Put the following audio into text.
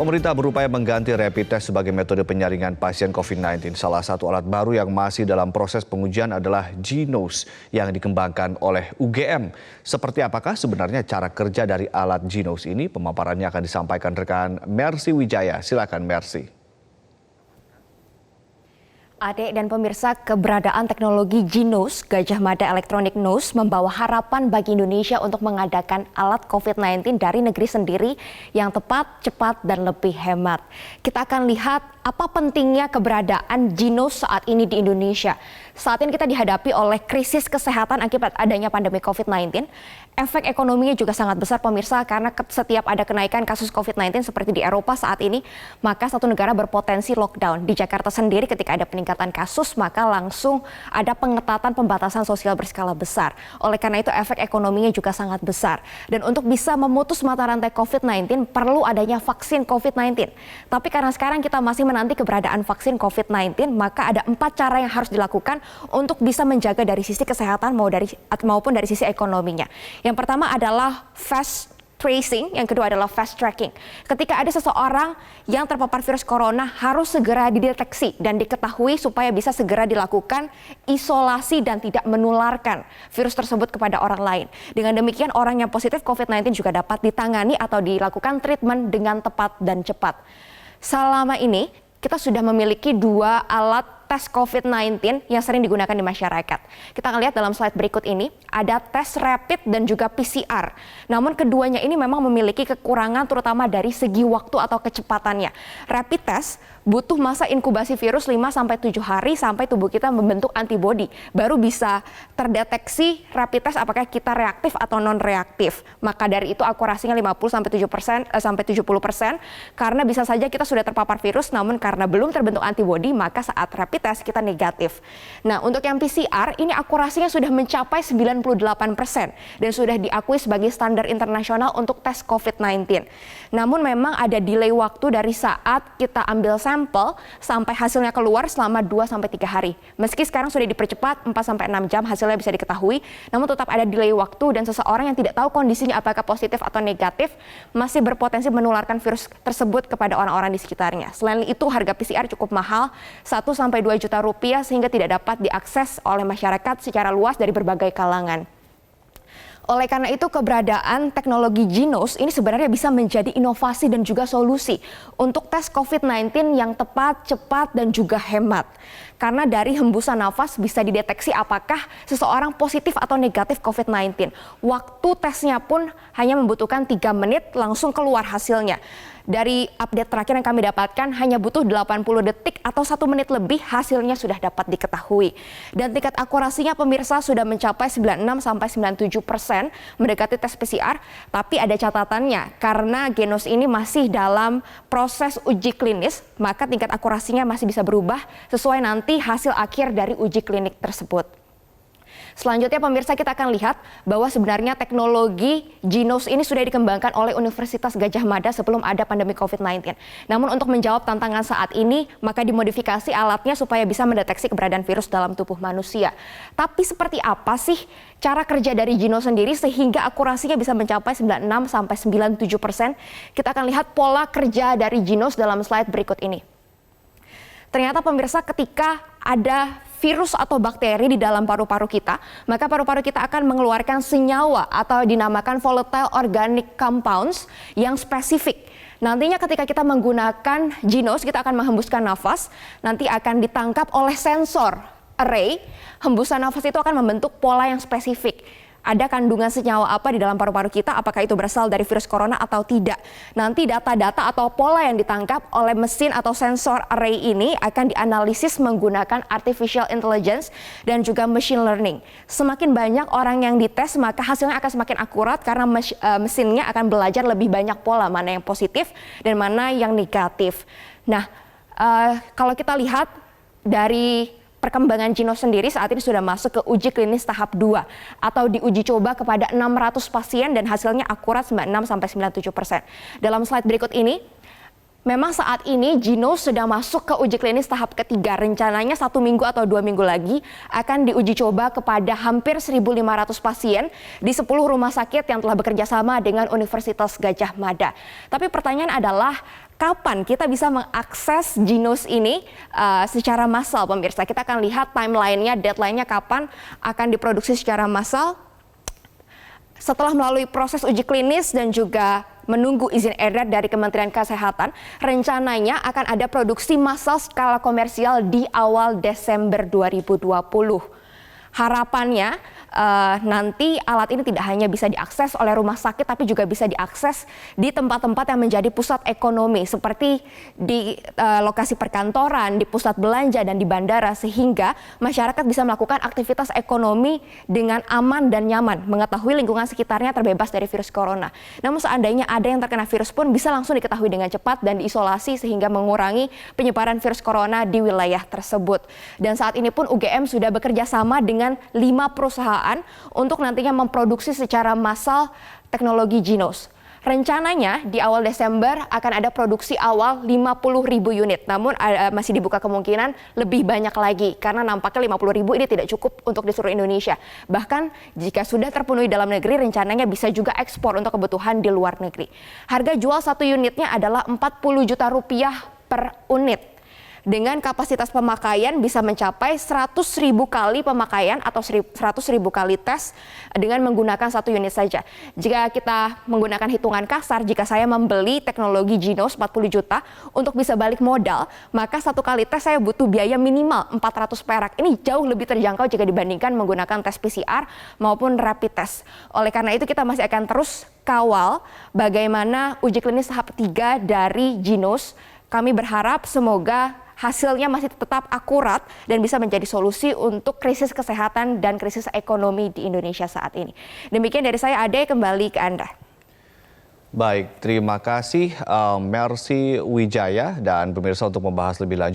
Pemerintah berupaya mengganti rapid test sebagai metode penyaringan pasien COVID-19. Salah satu alat baru yang masih dalam proses pengujian adalah Genos yang dikembangkan oleh UGM. Seperti apakah sebenarnya cara kerja dari alat Genos ini? Pemaparannya akan disampaikan rekan Mercy Wijaya. Silakan Mercy. Adik dan pemirsa, keberadaan teknologi Genos, Gajah Mada Electronic Nose, membawa harapan bagi Indonesia untuk mengadakan alat COVID-19 dari negeri sendiri yang tepat, cepat, dan lebih hemat. Kita akan lihat apa pentingnya keberadaan Genos saat ini di Indonesia. Saat ini kita dihadapi oleh krisis kesehatan akibat adanya pandemi COVID-19. Efek ekonominya juga sangat besar pemirsa, karena setiap ada kenaikan kasus COVID-19 seperti di Eropa saat ini, maka satu negara berpotensi lockdown. Di Jakarta sendiri ketika ada peningkatan kasus, maka langsung ada pengetatan pembatasan sosial berskala besar. Oleh karena itu efek ekonominya juga sangat besar. Dan untuk bisa memutus mata rantai COVID-19 perlu adanya vaksin COVID-19. Tapi karena sekarang kita masih menanti keberadaan vaksin COVID-19, maka ada 4 cara yang harus dilakukan untuk bisa menjaga dari sisi kesehatan maupun dari sisi ekonominya. Yang pertama adalah fast tracing, yang kedua adalah fast tracking. Ketika ada seseorang yang terpapar virus corona harus segera dideteksi dan diketahui supaya bisa segera dilakukan isolasi dan tidak menularkan virus tersebut kepada orang lain. Dengan demikian orang yang positif COVID-19 juga dapat ditangani atau dilakukan treatment dengan tepat dan cepat. Selama ini kita sudah memiliki 2 alat tes COVID-19 yang sering digunakan di masyarakat. Kita akan lihat dalam slide berikut ini, ada tes rapid dan juga PCR. Namun keduanya ini memang memiliki kekurangan terutama dari segi waktu atau kecepatannya. Rapid test butuh masa inkubasi virus 5-7 hari sampai tubuh kita membentuk antibodi. Baru bisa terdeteksi rapid test apakah kita reaktif atau non-reaktif. Maka dari itu akurasinya 50-70%, karena bisa saja kita sudah terpapar virus, namun karena belum terbentuk antibodi, maka saat rapid tes kita negatif. Nah, untuk yang PCR ini akurasinya sudah mencapai 98% dan sudah diakui sebagai standar internasional untuk tes COVID-19. Namun memang ada delay waktu dari saat kita ambil sampel sampai hasilnya keluar selama 2-3 hari. Meski sekarang sudah dipercepat 4-6 jam hasilnya bisa diketahui, namun tetap ada delay waktu dan seseorang yang tidak tahu kondisinya apakah positif atau negatif masih berpotensi menularkan virus tersebut kepada orang-orang di sekitarnya. Selain itu harga PCR cukup mahal, 1-2 juta rupiah, sehingga tidak dapat diakses oleh masyarakat secara luas dari berbagai kalangan. Oleh karena itu keberadaan teknologi Genos ini sebenarnya bisa menjadi inovasi dan juga solusi untuk tes COVID-19 yang tepat, cepat, dan juga hemat. Karena dari hembusan nafas bisa dideteksi apakah seseorang positif atau negatif COVID-19. Waktu tesnya pun hanya membutuhkan 3 menit langsung keluar hasilnya. Dari update terakhir yang kami dapatkan hanya butuh 80 detik atau 1 menit lebih hasilnya sudah dapat diketahui. Dan tingkat akurasinya pemirsa sudah mencapai 96-97% mendekati tes PCR. Tapi ada catatannya, karena Genos ini masih dalam proses uji klinis, maka tingkat akurasinya masih bisa berubah sesuai nanti hasil akhir dari uji klinik tersebut. Selanjutnya pemirsa, kita akan lihat bahwa sebenarnya teknologi Genos ini sudah dikembangkan oleh Universitas Gajah Mada sebelum ada pandemi COVID-19. Namun untuk menjawab tantangan saat ini, maka dimodifikasi alatnya supaya bisa mendeteksi keberadaan virus dalam tubuh manusia. Tapi seperti apa sih cara kerja dari Genos sendiri sehingga akurasinya bisa mencapai 96-97%? Kita akan lihat pola kerja dari Genos dalam slide berikut ini. Ternyata pemirsa, ketika ada virus atau bakteri di dalam paru-paru kita, maka paru-paru kita akan mengeluarkan senyawa atau dinamakan volatile organic compounds yang spesifik. Nantinya ketika kita menggunakan Genos, kita akan menghembuskan nafas, nanti akan ditangkap oleh sensor array. Hembusan nafas itu akan membentuk pola yang spesifik. Ada kandungan senyawa apa di dalam paru-paru kita, apakah itu berasal dari virus corona atau tidak. Nanti data-data atau pola yang ditangkap oleh mesin atau sensor array ini akan dianalisis menggunakan artificial intelligence dan juga machine learning. Semakin banyak orang yang dites, maka hasilnya akan semakin akurat karena mesinnya akan belajar lebih banyak pola, mana yang positif dan mana yang negatif. Nah, kalau kita lihat dari perkembangan Genos sendiri saat ini sudah masuk ke uji klinis tahap 2 atau diuji coba kepada 600 pasien dan hasilnya akurat 96-97%. Dalam slide berikut ini, memang saat ini Genos sudah masuk ke uji klinis tahap ketiga. Rencananya 1 minggu atau 2 minggu lagi akan diuji coba kepada hampir 1.500 pasien di 10 rumah sakit yang telah bekerja sama dengan Universitas Gajah Mada. Tapi pertanyaan adalah, kapan kita bisa mengakses Ginos ini secara massal, pemirsa. Kita akan lihat timeline-nya, deadline-nya kapan akan diproduksi secara massal. Setelah melalui proses uji klinis dan juga menunggu izin edar dari Kementerian Kesehatan, rencananya akan ada produksi massal skala komersial di awal Desember 2020. Harapannya nanti alat ini tidak hanya bisa diakses oleh rumah sakit, tapi juga bisa diakses di tempat-tempat yang menjadi pusat ekonomi seperti di lokasi perkantoran, di pusat belanja dan di bandara, sehingga masyarakat bisa melakukan aktivitas ekonomi dengan aman dan nyaman, mengetahui lingkungan sekitarnya terbebas dari virus corona. Namun seandainya ada yang terkena virus pun bisa langsung diketahui dengan cepat dan diisolasi sehingga mengurangi penyebaran virus corona di wilayah tersebut. Dan saat ini pun UGM sudah bekerja sama dengan 5 perusahaan untuk nantinya memproduksi secara massal teknologi Ginos. Rencananya di awal Desember akan ada produksi awal 50.000 unit, namun masih dibuka kemungkinan lebih banyak lagi karena nampaknya 50.000 ini tidak cukup untuk di seluruh Indonesia. Bahkan jika sudah terpenuhi dalam negeri, rencananya bisa juga ekspor untuk kebutuhan di luar negeri. Harga jual satu unitnya adalah 40 juta rupiah per unit. Dengan kapasitas pemakaian bisa mencapai 100.000 kali pemakaian atau 100.000 kali tes dengan menggunakan satu unit saja. Jika kita menggunakan hitungan kasar, jika saya membeli teknologi Ginos 40 juta untuk bisa balik modal, maka satu kali tes saya butuh biaya minimal 400 perak. Ini jauh lebih terjangkau jika dibandingkan menggunakan tes PCR maupun rapid test. Oleh karena itu kita masih akan terus kawal bagaimana uji klinis tahap 3 dari Ginos. Kami berharap semoga hasilnya masih tetap akurat dan bisa menjadi solusi untuk krisis kesehatan dan krisis ekonomi di Indonesia saat ini. Demikian dari saya, Ade, kembali ke Anda. Baik, terima kasih Mercy Wijaya dan pemirsa untuk membahas lebih lanjut